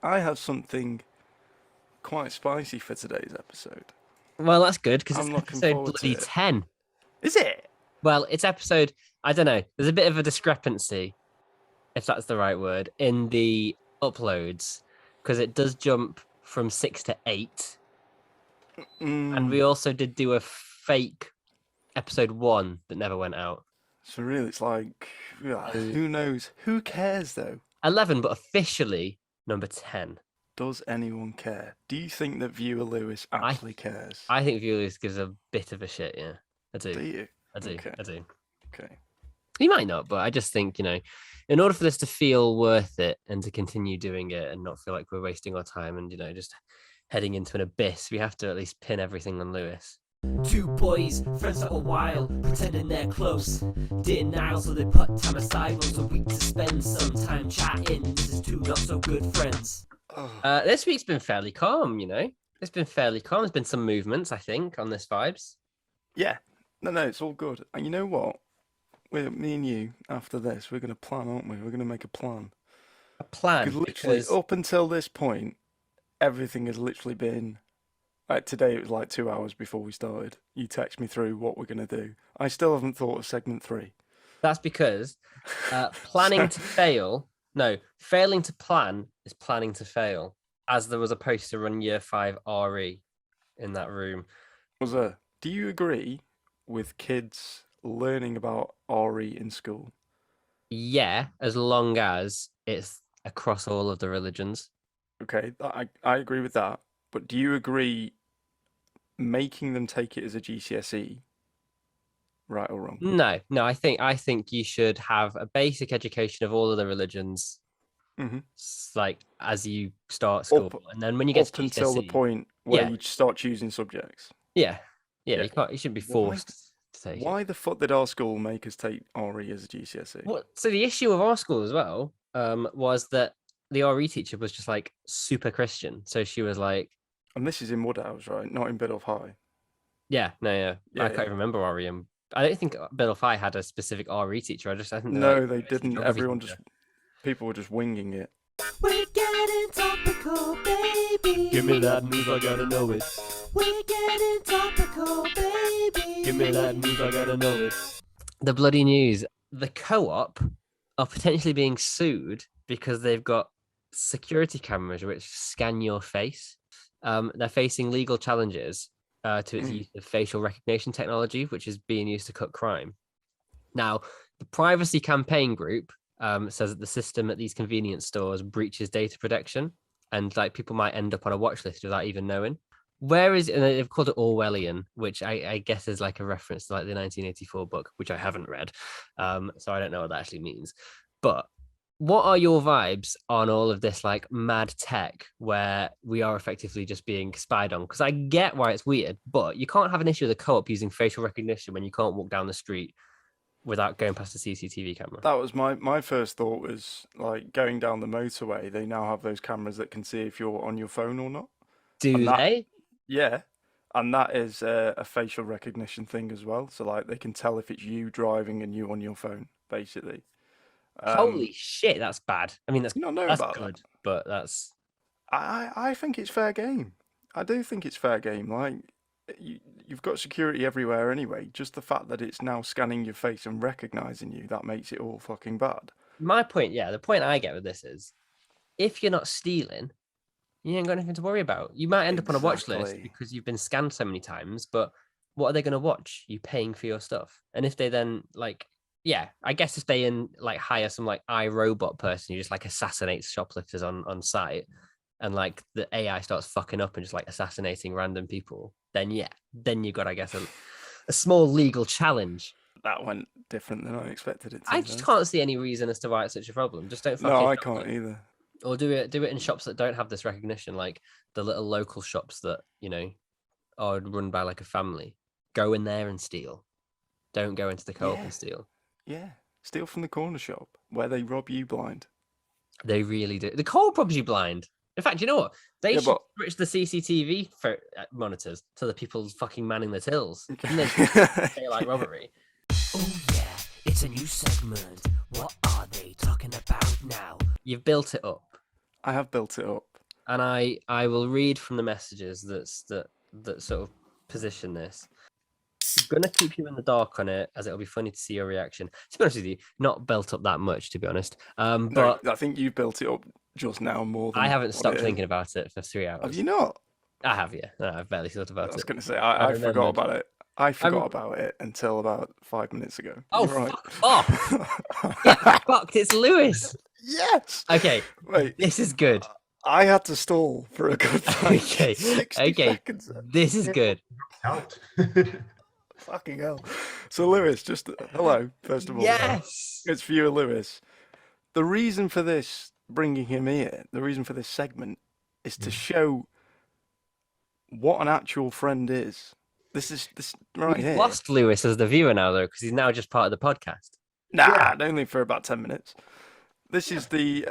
I have something quite spicy for today's episode. Well, that's good because it's I'm looking episode forward to bloody it. 10. Is it? Well, it's episode, I don't know, there's a bit of a discrepancy, if that's the right word, in the uploads because it does jump from 6 to 8. And we also did do a fake episode 1 that never went out. So really, it's like, who knows? Who cares though? 11, but officially number 10. Does anyone care? Do you think that viewer Lewis actually cares? I think Viewers gives a bit of a shit, yeah. I do. Do you? I do. Okay. I do. Okay. He might not, but I just think, in order for this to feel worth it and to continue doing it and not feel like we're wasting our time and, just heading into an abyss, we have to at least pin everything on Lewis. Two boys, friends for a while, pretending they're close. Denial, so they put time aside once a week to spend some time chatting. This is two not so good friends. This week's been fairly calm, It's been fairly calm. There's been some movements, I think, on this vibes. Yeah. No, it's all good. And you know what? Me and you, after this, we're going to plan, aren't we? We're going to make a plan. A plan? Because literally, up until this point, everything has literally been... Like today, it was like 2 hours before we started. You text me through what we're going to do. I still haven't thought of segment 3. That's because planning to fail... No, failing to plan is planning to fail. As there was a poster on Year 5 RE in that room. Do you agree with kids learning about RE in school? Yeah, as long as it's across all of the religions. Okay, I agree with that. But do you agree making them take it as a GCSE, right or wrong? No. I think you should have a basic education of all of the religions, like as you start school, and then when you get up to until the GCSE, point where you start choosing subjects. Yeah. You shouldn't be forced to take it. Why the fuck did our school make us take RE as a GCSE? So the issue of our school as well was that the RE teacher was just like super Christian. So she was like, and this is in Woodhouse, right? Not in Biddulph High. Yeah. I can't even remember RE. I don't think Biddulph High had a specific RE teacher. I think they didn't. People were just winging it. We're getting topical, baby. Give me that news, I gotta know it. We're getting topical, baby. Give me that news, I gotta know it. The bloody news. The co-op are potentially being sued because they've got security cameras which scan your face. They're facing legal challenges to its use of facial recognition technology, which is being used to cut crime. Now, the Privacy Campaign Group says that the system at these convenience stores breaches data protection, and like people might end up on a watch list without even knowing. And they've called it Orwellian, which I guess is like a reference to like the 1984 book, which I haven't read, so I don't know what that actually means. But what are your vibes on all of this like mad tech where we are effectively just being spied on? Because I get why it's weird, but you can't have an issue with a co-op using facial recognition when you can't walk down the street without going past a CCTV camera. That was my first thought, was like going down the motorway. They now have those cameras that can see if you're on your phone or not. Do they? Yeah. And that is a facial recognition thing as well. So like they can tell if it's you driving and you on your phone, basically. Holy shit, that's bad. I mean, that's good, that. but that's... I think it's fair game. I do think it's fair game. Like, you've got security everywhere anyway. Just the fact that it's now scanning your face and recognizing you, that makes it all fucking bad. My point, the point I get with this is, if you're not stealing, you ain't got anything to worry about. You might end up on a watch list because you've been scanned so many times, but what are they going to watch? You paying for your stuff. And if they then I guess if they hire some like iRobot person who just like assassinates shoplifters on site, and like the AI starts fucking up and just like assassinating random people, then you've got, I guess, a small legal challenge. That went different than I expected it to. I just can't see any reason as to why it's such a problem. Just don't fucking... No, I can't either. Or do it in shops that don't have this recognition, like the little local shops that, are run by like a family. Go in there and steal. Don't go into the co-op and steal. Yeah, steal from the corner shop where they rob you blind. They really do. The co-op robs you blind. In fact, you know what? They should switch the CCTV monitors to the people fucking manning the tills. And then daylight robbery. Oh yeah, it's a new segment. What are they talking about now? You've built it up. I have built it up. and I will read from the messages that sort of position this. I'm gonna keep you in the dark on it, as it'll be funny to see your reaction. To be honest with you, not built up that much, to be honest. No, But I think you've built it up just now more than I haven't what stopped it is. thinking about it for 3 hours. Have you not? I have, yeah. No, I've barely thought I about was it. going to say, I I forgot remembered. about it. I forgot rem- about it until about 5 minutes ago. Oh, You're right. fuck off! Get fucked! It's Lewis. Yes. Okay, Wait, this is good. I had to stall for a good like, Okay, 60 okay. seconds. This is good. Out. Fucking hell. So, Lewis, just hello, first of all. Yes. It's viewer Lewis. The reason for this, bringing him here, the reason for this segment is to show what an actual friend is. This right We've here. lost Lewis as the viewer now, though, because he's now just part of the podcast. Nah, only for about 10 minutes. This is the,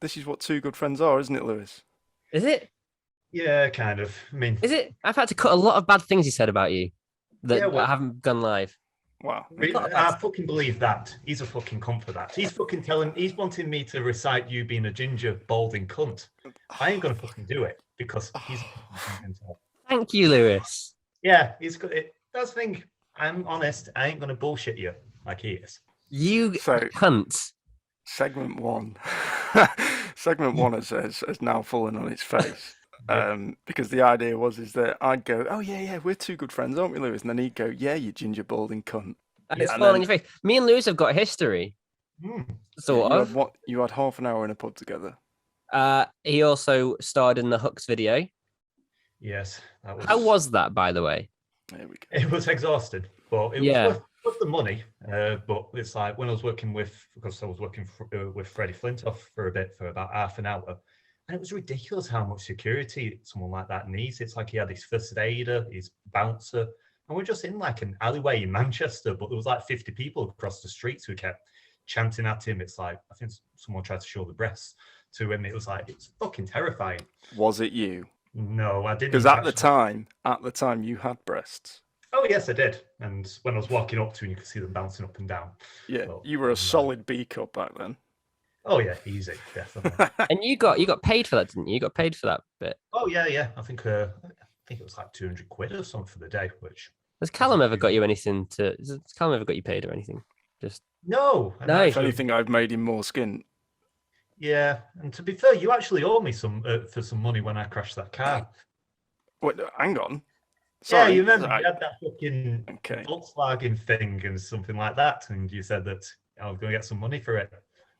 this is what two good friends are, isn't it, Lewis? Is it? Yeah, kind of. I mean, Is it? I've had to cut a lot of bad things he said about you that Yeah, well- haven't gone live. Wow. I fucking believe that. He's a fucking cunt for that. He's fucking he's wanting me to recite you being a ginger, balding cunt. I ain't gonna fucking do it because he's a fucking cunt. Thank you, Lewis. Yeah, he's got it. That's the thing. I'm honest. I ain't gonna bullshit you like he is. You So- cunt. Segment one. Segment one has now fallen on its face. Because the idea is that I'd go, oh yeah, we're two good friends, aren't we, Lewis? And then he'd go, yeah, you ginger balding cunt. And Yeah, it's and falling on then- your face. Me and Lewis have got a history, sort you of. Had what? You had half an hour in a pub together. He also starred in the Hooks video. Yes, that was. How was that, by the way? There we go. It was exhausted, but it Yeah. was worth the money. But it's like when I was working because I was working with Freddie Flintoff for a bit, for about half an hour, and it was ridiculous how much security someone like that needs. It's like he had his first aider, his bouncer, and we're just in like an alleyway in Manchester, but there was like 50 people across the streets who kept chanting at him. It's like, I think someone tried to show the breasts to him. It was like, it's fucking terrifying. Was it you? No, I didn't. Because at actually- the time, you had breasts. Oh yes, I did. And when I was walking up to him, you could see them bouncing up and down. Yeah, Well, you were a no. solid B cup back then. Oh yeah, easy, definitely. And you got paid for that, didn't you? You got paid for that bit. Oh yeah. I think it was like 200 quid or something for the day. Which Has Callum ever got you anything to? Has Callum ever got you paid or anything? Just no, and No. If actually- anything, I've made him more skin. Yeah, and to be fair, you actually owe me some for some money when I crashed that car. Wait, hang on. Yeah, Sorry, you remember sorry. you had that fucking Okay. Volkswagen thing and something like that, and you said that I was going to get some money for it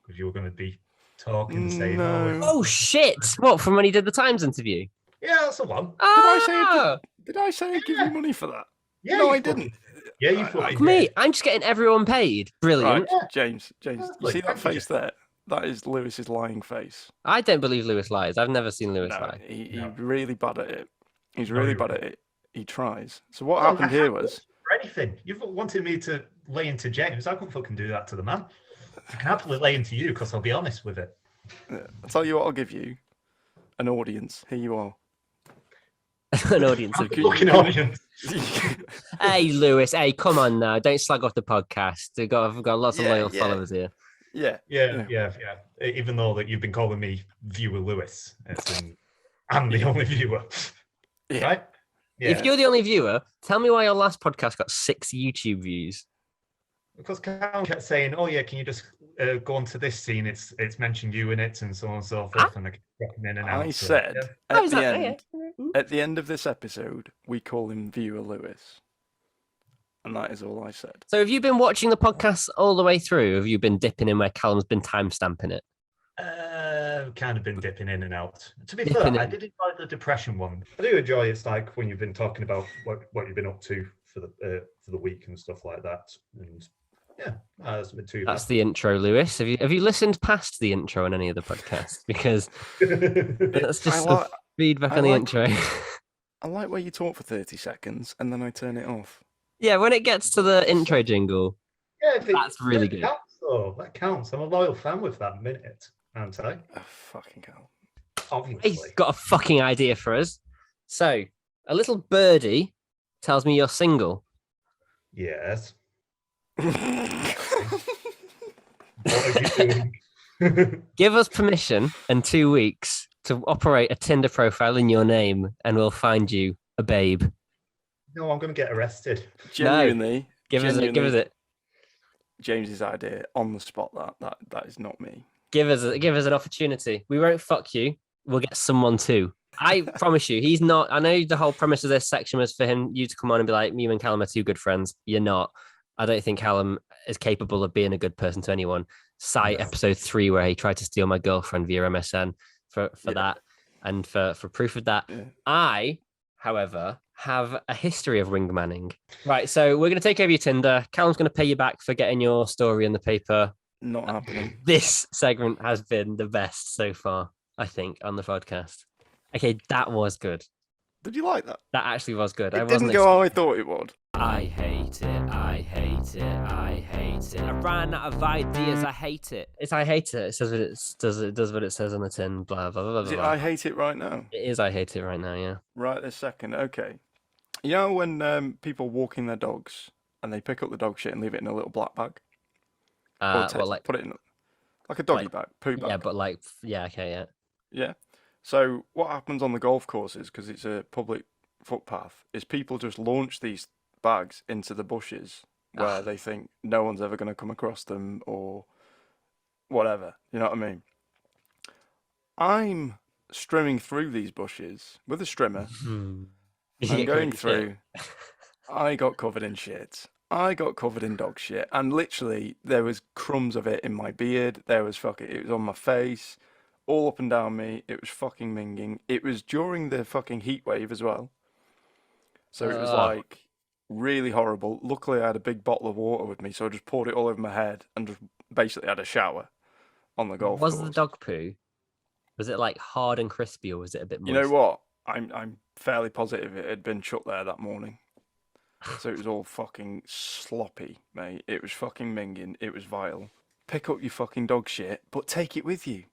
because you were going to be talking, saying, No. oh shit! What, from when he did the Times interview? yeah, that's the one. Ah, Did I say I'd give you money for that? Yeah, No, you I fucking- didn't. Yeah, you Right, fucking fuck me! did. I'm just getting everyone paid. Brilliant. Right, James, you Lovely, see that thank you, face there? That is Lewis's lying face. I don't believe Lewis lies. I've never seen Lewis No, lie. he's No. really bad at it. He's No, really you're bad right. at it. He tries. So what Oh, I happened here haven't was, for anything. You've wanted me to lay into James. I couldn't fucking do that to the man. I can happily lay into you because I'll be honest with it. I'll tell you what, I'll give you an audience. Here you are. An audience of. Okay. Fucking audience. Hey, Lewis. Hey, come on now. Don't slag off the podcast. We've got lots of Yeah, loyal yeah. followers here. Yeah. Yeah. Even though that you've been calling me viewer Lewis, as in, I'm the only viewer, Yeah. right? Yeah. If you're the only viewer, tell me why your last podcast got 6 YouTube views. Because Callum kept saying, "Oh yeah, can you just go on to this scene? It's mentioned you in it, and so on and so forth." And I kept dropping in and out. I so, said yeah. Oh, at is the that- end, yeah. at the end of this episode, we call him Viewer Lewis, and that is all I said. So, have you been watching the podcast all the way through? Have you been dipping in where Callum's been timestamping it? Kind of been dipping in and out. To be Dipping fair, I in. did enjoy the depression one. I do enjoy it's like when you've been talking about what you've been up to for the week and stuff like that. And yeah, that's been too That's the intro, Lewis. Have you listened past the intro on any of the podcasts? Because bad. that's just I some like- feedback I on the like- intro. I like where you talk for 30 seconds and then I turn it off. Yeah, when it gets to the intro jingle, Yeah, if That's really that good. Counts, though. That counts. I'm a loyal fan with that minute, aren't I? Oh, fucking hell. Obviously. he's got a fucking idea for us. So, a little birdie tells me you're single. Yes. What are you doing? Give us permission in 2 weeks to operate a Tinder profile in your name, and we'll find you a babe. No, I'm going to get arrested. Genuinely, Give us it. James's idea on the spot. That is not me. Give us an opportunity. We won't fuck you. We'll get someone too. I promise you, he's not. I know the whole premise of this section was for you to come on and be like, me and Callum are two good friends. You're not. I don't think Callum is capable of being a good person to anyone. Cite No. episode 3 where he tried to steal my girlfriend via MSN for that and for proof of that. Yeah. I, however, have a history of wingmanning. Right, so we're going to take over your Tinder. Callum's going to pay you back for getting your story in the paper. Not happening. This segment has been the best so far, I think, on the podcast. Okay, that was good. Did you like that? That actually was good. It didn't go how I thought it would. I hate it, I hate it, I hate it. I ran out of ideas, I hate it. It's I hate it. It says what it does what it says on the tin. Blah blah blah blah. Is it blah. I hate it right now? It is I hate it right now. Yeah. Right this second. Okay. You know when people walking their dogs and they pick up the dog shit and leave it in a little black bag? Or put it in like a doggy bag, poo bag. Yeah, but like okay, yeah. Yeah. So what happens on the golf courses, because it's a public footpath, is people just launch these bags into the bushes where they think no one's ever going to come across them or whatever. You know what I mean? I'm strimming through these bushes with a strimmer. You I'm get going covered in shit. through. I got covered in shit. I got covered in dog shit, and literally there was crumbs of it in my beard. It was on my face, all up and down me. It was fucking minging. It was during the fucking heat wave as well, so it was like really horrible. Luckily, I had a big bottle of water with me, so I just poured it all over my head and just basically had a shower on the golf course. Was the dog poo? Was it like hard and crispy, or was it a bit moist? You know what? I'm fairly positive it had been shut there that morning. So it was all fucking sloppy, mate. It was fucking minging. It was vile. Pick up your fucking dog shit, but take it with you.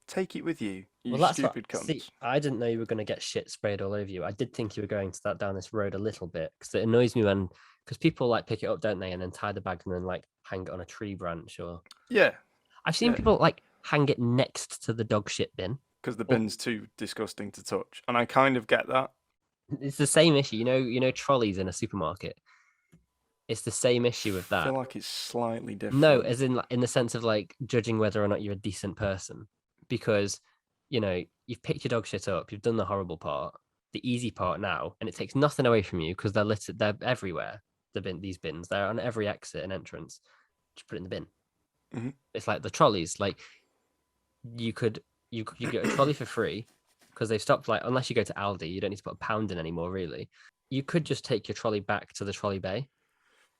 Take it with you, you stupid cunts. See, I didn't know you were going to get shit sprayed all over you. I did think you were going to down this road a little bit, because it annoys me because people like pick it up, don't they, and then tie the bag and then like hang it on a tree branch or. Yeah, I've seen people like hang it next to the dog shit bin. because the bin's too disgusting to touch, and I kind of get that. It's the same issue, you know, trolleys in a supermarket. It's the same issue with I that. feel like it's slightly different. No, as in the sense of like judging whether or not you're a decent person, because you know you've picked your dog shit up, you've done the horrible part, the easy part now, and it takes nothing away from you because they're everywhere. These bins, they're on every exit and entrance. Just put it in the bin. Mhm. It's like the trolleys. Like you get a trolley for free. Because they've stopped, like, unless you go to Aldi, you don't need to put a pound in anymore, really. You could just take your trolley back to the trolley bay.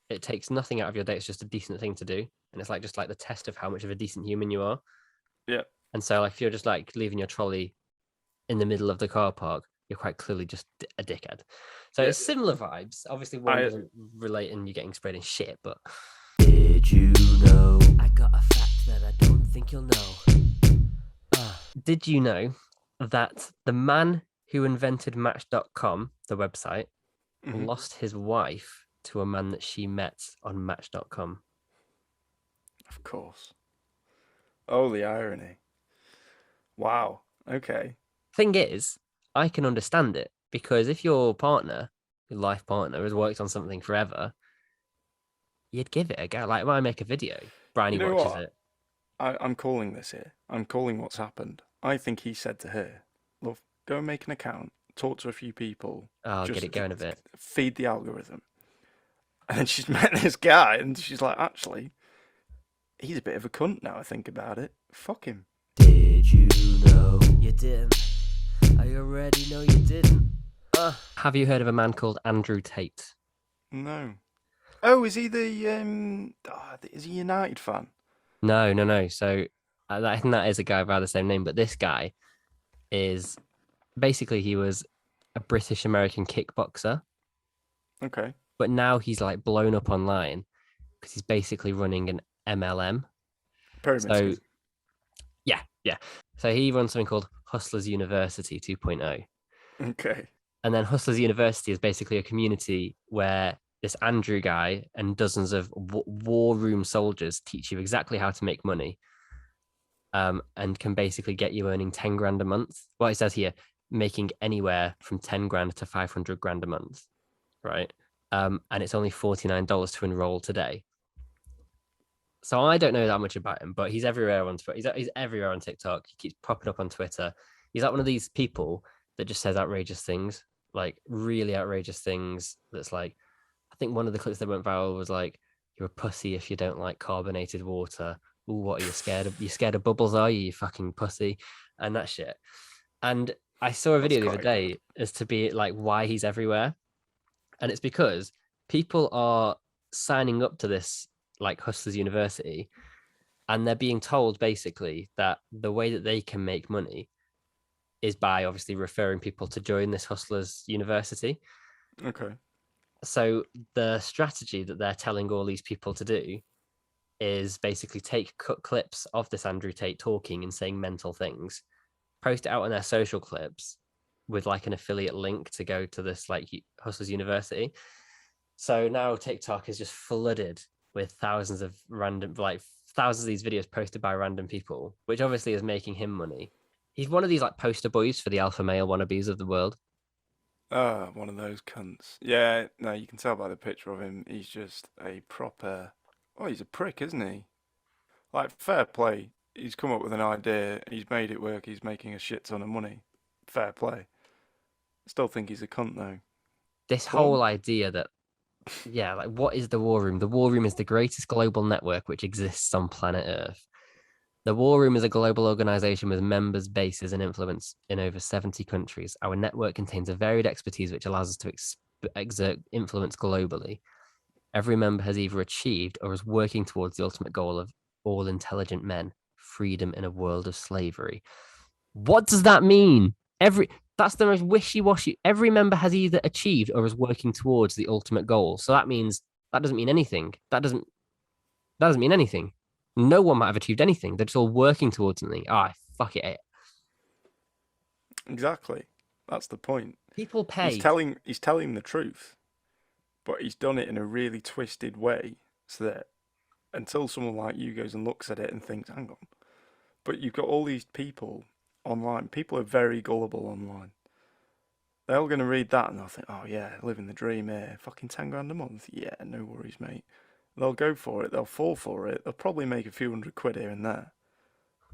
It takes nothing out of your day. It's just a decent thing to do. And it's like just like the test of how much of a decent human you are. Yeah. And so, like, if you're just like leaving your trolley in the middle of the car park, you're quite clearly just a dickhead. So it's similar vibes. Obviously, one doesn't relate in you getting sprayed in shit, but. Did you know? I got a fact that I don't think you'll know. Did you know that the man who invented Match.com, the website, Mhm. lost his wife to a man that she met on Match.com? Of course. Oh, the irony. Wow. Okay. Thing is, I can understand it, because if your partner, your life partner, has worked on something forever, you'd give it a go. Like when I make a video, Bryony You know watches what? it. I'm calling this here. I'm calling what's happened. I think he said to her, "Love, go and make an account, talk to a few people, I'll just get it going a bit. feed the algorithm." And then she's met this guy, and she's like, "Actually, he's a bit of a cunt now. I think about it. Fuck him." Did you know? You didn't. I already know you didn't. Have you heard of a man called Andrew Tate? No. Oh, is he is he a United fan? No. So I think that is a guy by the same name, but this guy is basically he was a British American kickboxer, Okay. but now he's like blown up online because he's basically running an MLM. Pyramid So scheme. yeah. So he runs something called Hustlers University 2.0. Okay. And then Hustlers University is basically a community where this Andrew guy and dozens of war room soldiers teach you exactly how to make money. and can basically get you earning 10 grand a month. Well, it says here, making anywhere from 10 grand to 500 grand a month, right? And it's only $49 to enroll today. So I don't know that much about him, but he's everywhere on Twitter. He's everywhere on TikTok. He keeps popping up on Twitter. He's like one of these people that just says outrageous things, like really outrageous things. That's like, I think one of the clips that went viral was like, "You're a pussy if you don't like carbonated water. Ooh, what are you scared of? You scared of bubbles, are you? You fucking pussy," and that shit. And I saw a video the other quite day as to be like why he's everywhere, and it's because people are signing up to this like Hustlers University, and they're being told basically that the way that they can make money is by obviously referring people to join this Hustlers University. Okay. So the strategy that they're telling all these people to do is basically take cut clips of this Andrew Tate talking and saying mental things, post it out on their social clips with like an affiliate link to go to this like Hustlers University. So now TikTok is just flooded with thousands of these videos posted by random people, which obviously is making him money. He's one of these like poster boys for the alpha male wannabes of the world. Ah, one of those cunts. Yeah, no, you can tell by the picture of him. He's just a proper. Oh, he's a prick, isn't he? Like, fair play. He's come up with an idea. He's made it work. He's making a shit ton of money. Fair play. Still think he's a cunt though. This Go on. whole idea that, yeah, like what is the War Room? The War Room is the greatest global network which exists on planet Earth. The War Room is a global organization with members, bases, and influence in over 70 countries. Our network contains a varied expertise which allows us to exert influence globally. Every member has either achieved or is working towards the ultimate goal of all intelligent men, freedom in a world of slavery. What does that mean? That's the most wishy-washy. Every member has either achieved or is working towards the ultimate goal. So that means that doesn't mean anything. That doesn't mean anything. No one might have achieved anything. They're just all working towards something. Fuck it. Exactly. That's the point. People pay. He's telling the truth, but he's done it in a really twisted way, so that until someone like you goes and looks at it and thinks, "Hang on," but you've got all these people online. People are very gullible online. They're all going to read that and they'll think, "Oh yeah, living the dream here. Fucking 10 grand a month. Yeah, no worries, mate." They'll go for it. They'll fall for it. They'll probably make a few £100 here and there,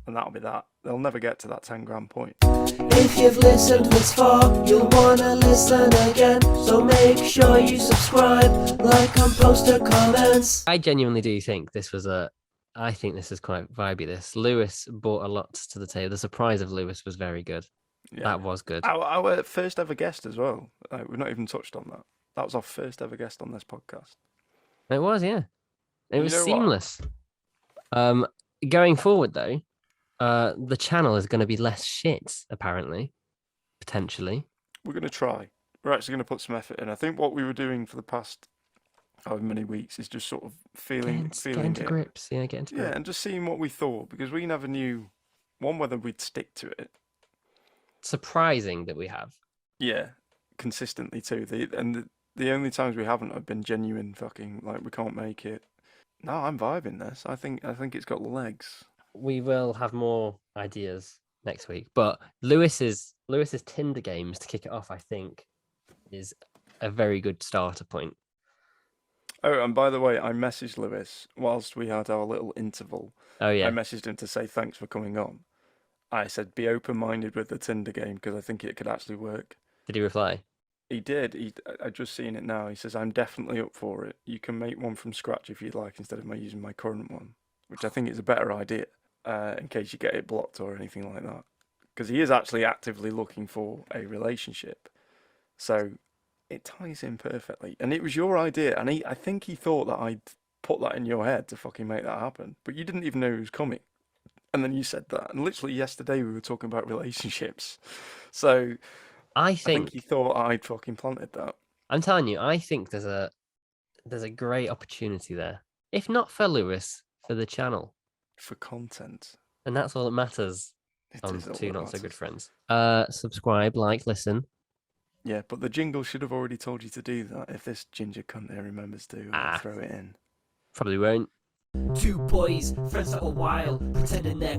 and that'll be that. They'll never get to that 10 grand point. If you've listened this far, you'll wanna listen again. So make sure you subscribe, like and post your comments. I genuinely do think this was I think this is quite vibey. Lewis brought a lot to the table. The surprise of Lewis was very good. Yeah. That was good. Our first ever guest as well. We've not even touched on that. That was our first ever guest on this podcast. It was, yeah. It was know what? seamless. Going forward though, the channel is going to be less shit, apparently, potentially. We're going to try. We're actually going to put some effort in. I think what we were doing for the past however many weeks is just sort of feeling Get into it. grips. Yeah, get into grips. Yeah, and just seeing what we thought, because we never knew, one, whether we'd stick to it. Surprising that we have. Yeah, consistently too. The only times we haven't have been genuine fucking, like, we can't make it. No, I'm vibing this. I think it's got legs. We will have more ideas next week, but Lewis's Tinder games to kick it off, I think, is a very good starter point. Oh, and by the way, I messaged Lewis whilst we had our little interval. Oh yeah, I messaged him to say thanks for coming on. I said be open-minded with the Tinder game because I think it could actually work. did he reply? He did. I just seen it now. He says I'm definitely up for it. You can make one from scratch if you'd like instead of using my current one, which I think is a better idea in case you get it blocked or anything like that. Because he is actually actively looking for a relationship, so it ties in perfectly. And it was your idea, and I think he thought that I'd put that in your head to fucking make that happen, but you didn't even know it was coming. And then you said that, and literally yesterday we were talking about relationships. So I I think think he thought I'd fucking planted that. I'm telling you, I think there's a great opportunity there. If not for Lewis, for the channel. For content. And that's all that matters It on is all Two that Not So Good matters. Friends. Subscribe, like, listen. Yeah, but the jingle should have already told you to do that. If this ginger cunt here remembers to throw it in. Probably won't. Two boys, friends for a while, pretending they're